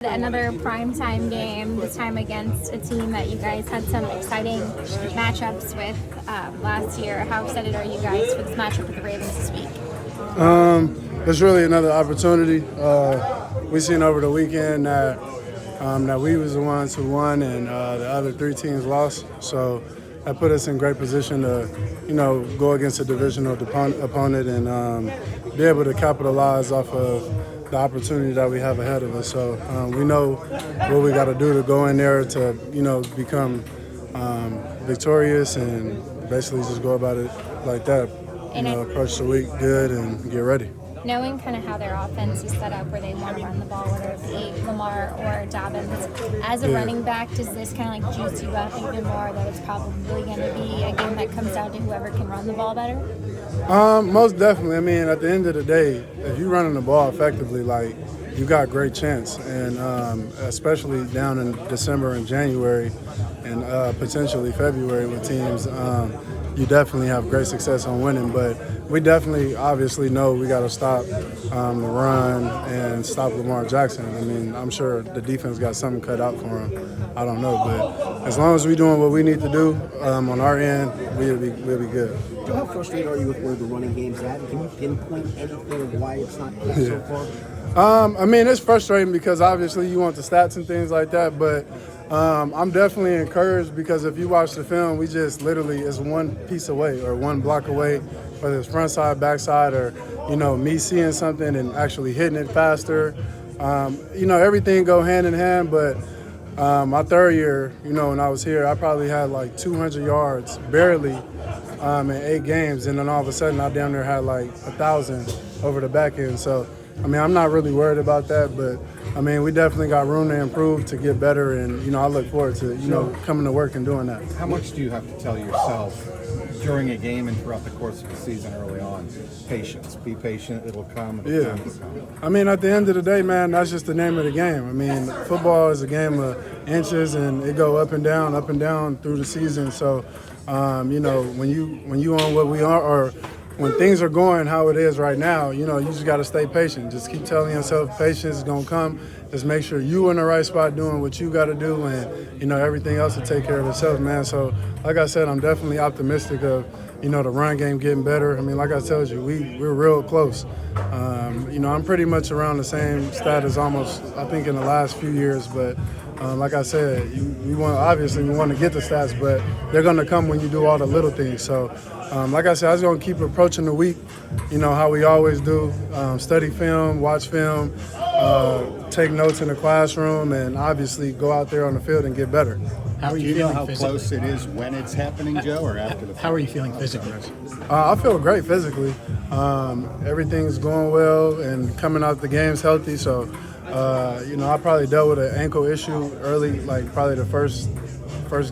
Another primetime game, this time against a team that you guys had some exciting matchups with last year. How excited are you guys for this matchup with the Ravens this week? It's really another opportunity. We seen over the weekend that we was the ones who won and the other three teams lost. So that put us in great position to, go against a divisional opponent and be able to capitalize off of the opportunity that we have ahead of us. So we know what we got to do to go in there to, become victorious and basically just go about it like that. Approach the week good and get ready. Knowing kind of how their offense is set up where they want to run the ball, whether it be Lamar or Dobbins, as a running back, does this kind of like juice you up even more that it's probably going to be a game that comes down to whoever can run the ball better? Most definitely. I mean, at the end of the day, if you're running the ball effectively, you got great chance. And especially down in December and January and potentially February with teams, you definitely have great success on winning. But we definitely obviously know we got to stop the run and stop Lamar Jackson. I mean, I'm sure the defense got something cut out for him. I don't know. But as long as we're doing what we need to do on our end, we'll be good. Joe, how frustrated are you with where the running game's at? Can you pinpoint anything of why it's not good so far? I mean, it's frustrating because obviously you want the stats and things like that, but I'm definitely encouraged because if you watch the film, we just literally is one piece away or one block away, whether it's front side, back side, or, me seeing something and actually hitting it faster. Everything go hand in hand, but my third year, when I was here, I probably had like 200 yards, barely, in 8 games, and then all of a sudden I down there had like 1,000 over the back end. So, I mean, I'm not really worried about that, but, I mean, we definitely got room to improve, to get better, and, I look forward to, coming to work and doing that. How much do you have to tell yourself during a game and throughout the course of the season early on? Patience. Be patient. It'll come. It'll come. I mean, at the end of the day, man, that's just the name of the game. I mean, football is a game of inches, and it go up and down through the season. So, when you on what we are, or when things are going how it is right now, you just got to stay patient. Just keep telling yourself patience is going to come. Just make sure you're in the right spot doing what you got to do, and, everything else will take care of itself, man. So, like I said, I'm definitely optimistic of, the run game getting better. I mean, like I told you, we're real close. I'm pretty much around the same status almost, I think, in the last few years, but like I said, we want to get the stats, but they're going to come when you do all the little things. So, like I said, I was going to keep approaching the week, how we always do, study film, watch film, take notes in the classroom, and obviously go out there on the field and get better. How are Do you you know feeling how physically? close it is when it's happening, Joe, or after the fact? How are you feeling physically? I feel great physically. Everything's going well and coming out the games healthy. So, I probably dealt with an ankle issue early, like probably the first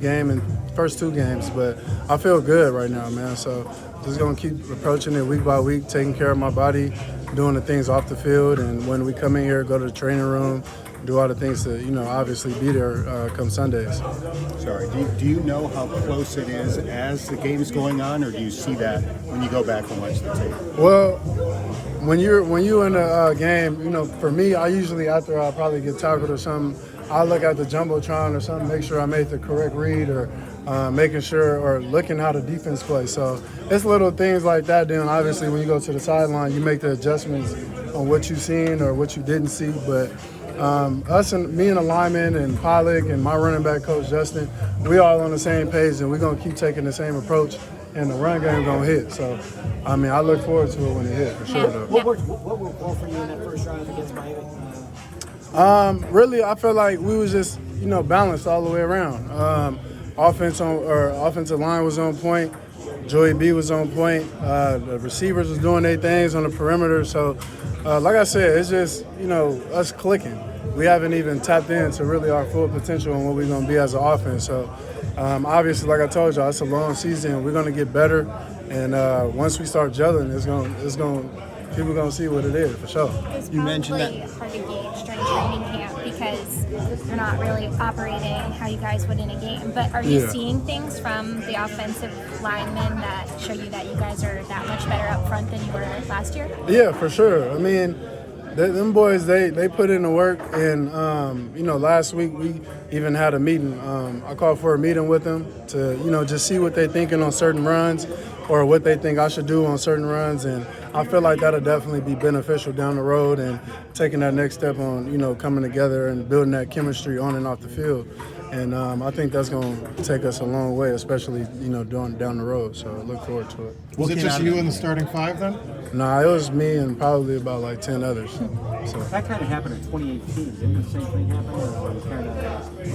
game and first 2 games. But I feel good right now, man. So just going to keep approaching it week by week, taking care of my body, doing the things off the field. And when we come in here, go to the training room, do all the things to, obviously be there come Sundays. Sorry. Do you know how close it is as the game's going on, or do you see that when you go back and watch the tape? Well, when you're in a game, for me, I usually, after I probably get tackled or something, I look at the Jumbotron or something, make sure I made the correct read, or making sure, or looking how the defense plays. So it's little things like that. Then obviously when you go to the sideline, you make the adjustments on what you've seen or what you didn't see. But me and the lineman and Pollock and my running back coach Justin, we all on the same page, and we're gonna keep taking the same approach, and the run game gonna hit. So, I mean, I look forward to it when it hits for sure. Though. What worked well for you in that first drive against Miami? Really, I feel like we was just balanced all the way around. Offensive line was on point. Joey B was on point. The receivers was doing their things on the perimeter. So, like I said, it's just us clicking. We haven't even tapped into really our full potential and what we're going to be as an offense. So, obviously, like I told y'all, it's a long season. We're going to get better, and once we start gelling, people are going to see what it is for sure. It's You mentioned probably hard to gauge during training camp because you're not really operating how you guys would in a game. But are you seeing things from the offensive linemen that show you that you guys are that much better up front than you were last year? Yeah, for sure. I mean, them boys, they put in the work, and last week we even had a meeting. I called for a meeting with them to just see what they're thinking on certain runs, or what they think I should do on certain runs, and I feel like that'll definitely be beneficial down the road and taking that next step on coming together and building that chemistry on and off the field. And I think that's going to take us a long way, especially down the road. So I look forward to it. Was it just you in the starting five then? Nah, it was me and probably about like 10 others. So That kind of happened in 2018. Didn't the same thing happen? Or you kind of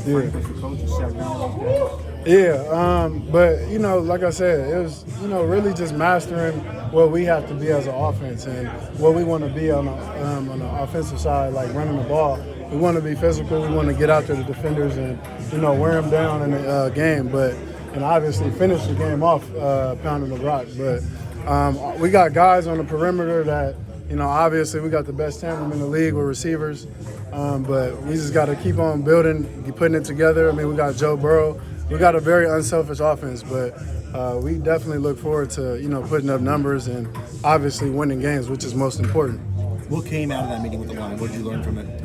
with the coach and shut down those guys? yeah, but like I said, it was really just mastering what we have to be as an offense and what we want to be on the offensive side, like running the ball. We want to be physical. We want to get out to the defenders and wear them down in the game, and obviously finish the game off pounding the rock. But we got guys on the perimeter that obviously we got the best tandem in the league with receivers, but we just got to keep on building, putting it together. I mean, we got Joe Burrow. We got a very unselfish offense, but we definitely look forward to putting up numbers and obviously winning games, which is most important. What came out of that meeting with the line? What did you learn from it?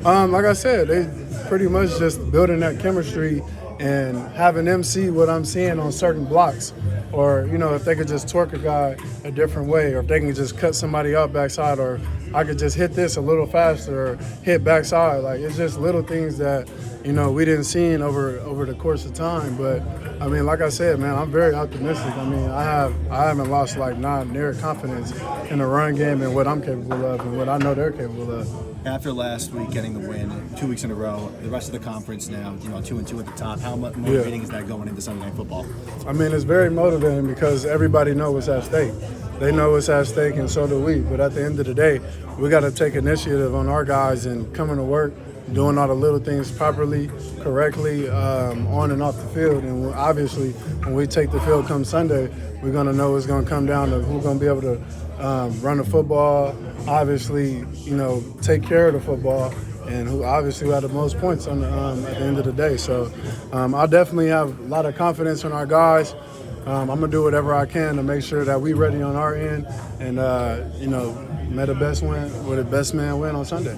Like I said, they pretty much just building that chemistry and having them see what I'm seeing on certain blocks, or if they could just torque a guy a different way, or if they can just cut somebody out backside, or I could just hit this a little faster or hit backside. Like, it's just little things that we didn't see over the course of time. But I mean, like I said, man, I'm very optimistic. I mean, I haven't lost near confidence in the run game and what I'm capable of and what I know they're capable of. After last week getting the win, 2 weeks in a row, the rest of the conference now, 2-2 at the top. How much motivating is that going into Sunday Night Football? I mean, it's very motivating because everybody knows what's at stake. They know what's at stake, and so do we. But at the end of the day, we got to take initiative on our guys and coming to work, doing all the little things properly, correctly, on and off the field. And obviously, when we take the field come Sunday, we're going to know it's going to come down to who's going to be able to run the football, obviously, take care of the football, and who obviously had the most points at the end of the day. So I definitely have a lot of confidence in our guys. I'm going to do whatever I can to make sure that we're ready on our end and, may the best man win on Sunday.